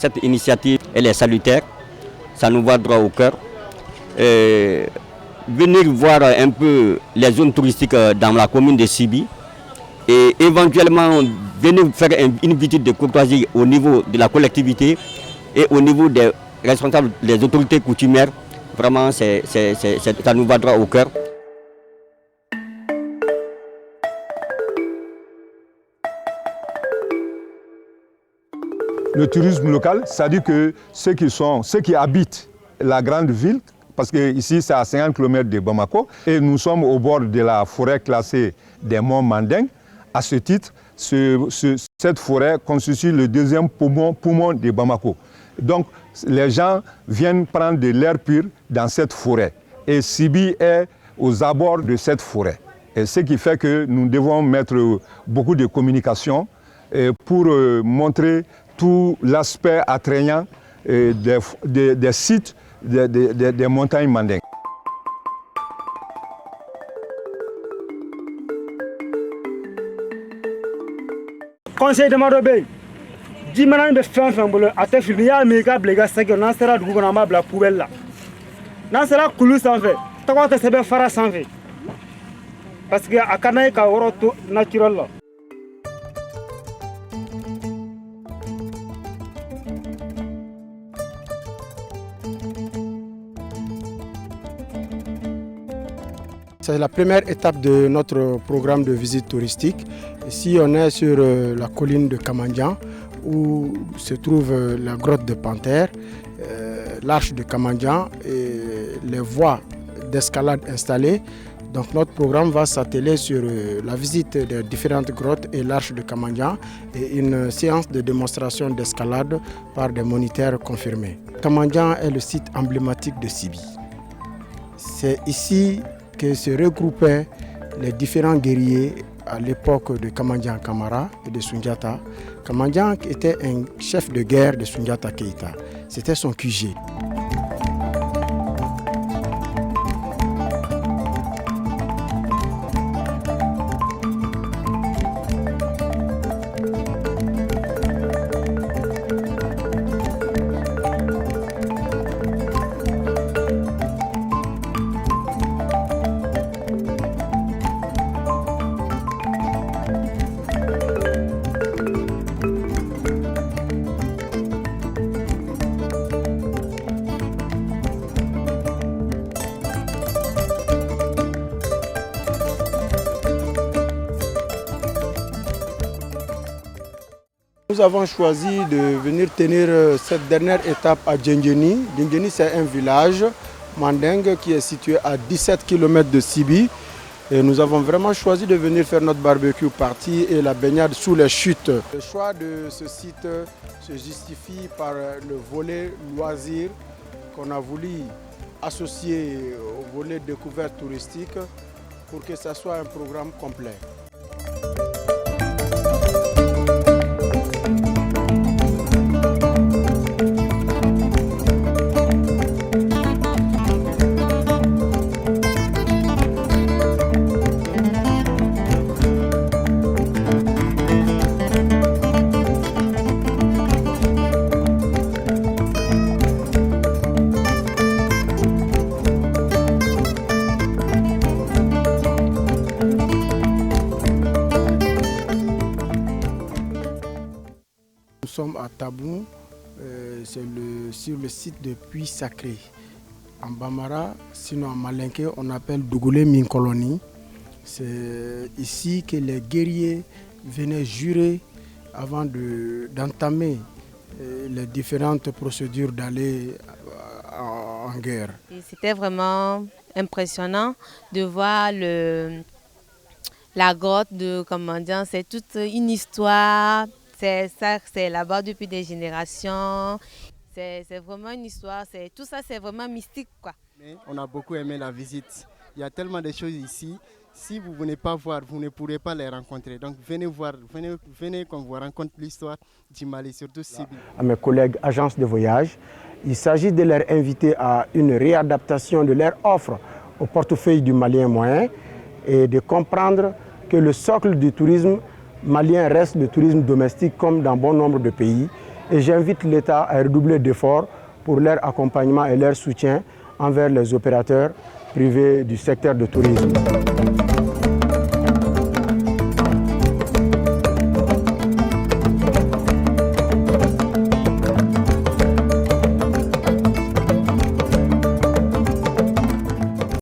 cette initiative, elle est salutaire, ça nous va droit au cœur. Venir voir un peu les zones touristiques dans la commune de Sibi et éventuellement venir faire une visite de courtoisie au niveau de la collectivité et au niveau des responsables, des autorités coutumières, vraiment ça nous va droit au cœur. Le tourisme local, c'est-à-dire que ceux qui habitent la grande ville, parce qu'ici c'est à 50 km de Bamako, et nous sommes au bord de la forêt classée des monts Manding. À ce titre, cette forêt constitue le deuxième poumon de Bamako. Donc les gens viennent prendre de l'air pur dans cette forêt. Et Sibi est aux abords de cette forêt. Et ce qui fait que nous devons mettre beaucoup de communication pour montrer tout l'aspect attrayant des sites des montagnes Manding. Conseil de Marobe, Jimanan de Fanfambolo, à Tefia, Mega Blega, Saka, Nansera, Gougonama, la poubelle là. Nansera Koulou sans fait, Tawata Sebe Fara sans fait. Parce que à Kanaïka, Oroto, naturel là. C'est la première étape de notre programme de visite touristique. Ici, on est sur la colline de Kamandjan, où se trouve la grotte de Panthère, l'arche de Kamandjan et les voies d'escalade installées. Donc notre programme va s'atteler sur la visite des différentes grottes et l'arche de Kamandjan et une séance de démonstration d'escalade par des moniteurs confirmés. Kamandjan est le site emblématique de Sibi. C'est ici que se regroupaient les différents guerriers à l'époque de Kamandjan Kamara et de Soundiata. Kamandjan était un chef de guerre de Soundiata Keïta. C'était son QG. Nous avons choisi de venir tenir cette dernière étape à Djendjeni. Djendjeni, c'est un village Manding qui est situé à 17 km de Sibi. Et nous avons vraiment choisi de venir faire notre barbecue party et la baignade sous les chutes. Le choix de ce site se justifie par le volet loisirs qu'on a voulu associer au volet découverte touristique pour que ça soit un programme complet. Nous sommes à Taboun, c'est sur le site de Puits Sacré. En Bambara, sinon en Malinké, on appelle Dougoulé Minkoloni. C'est ici que les guerriers venaient jurer avant d'entamer les différentes procédures d'aller en guerre. C'était vraiment impressionnant de voir la grotte de Kamandjan. C'est toute une histoire. C'est là-bas depuis des générations. C'est vraiment une histoire. Tout ça, c'est vraiment mystique, quoi. Mais on a beaucoup aimé la visite. Il y a tellement de choses ici. Si vous ne venez pas voir, vous ne pourrez pas les rencontrer. Donc venez voir, venez qu'on vous raconte l'histoire du Mali, surtout Sibi. À mes collègues agences de voyage, il s'agit de leur inviter à une réadaptation de leur offre au portefeuille du Malien moyen et de comprendre que le socle du tourisme malien reste le tourisme domestique comme dans bon nombre de pays et j'invite l'État à redoubler d'efforts pour leur accompagnement et leur soutien envers les opérateurs privés du secteur du tourisme.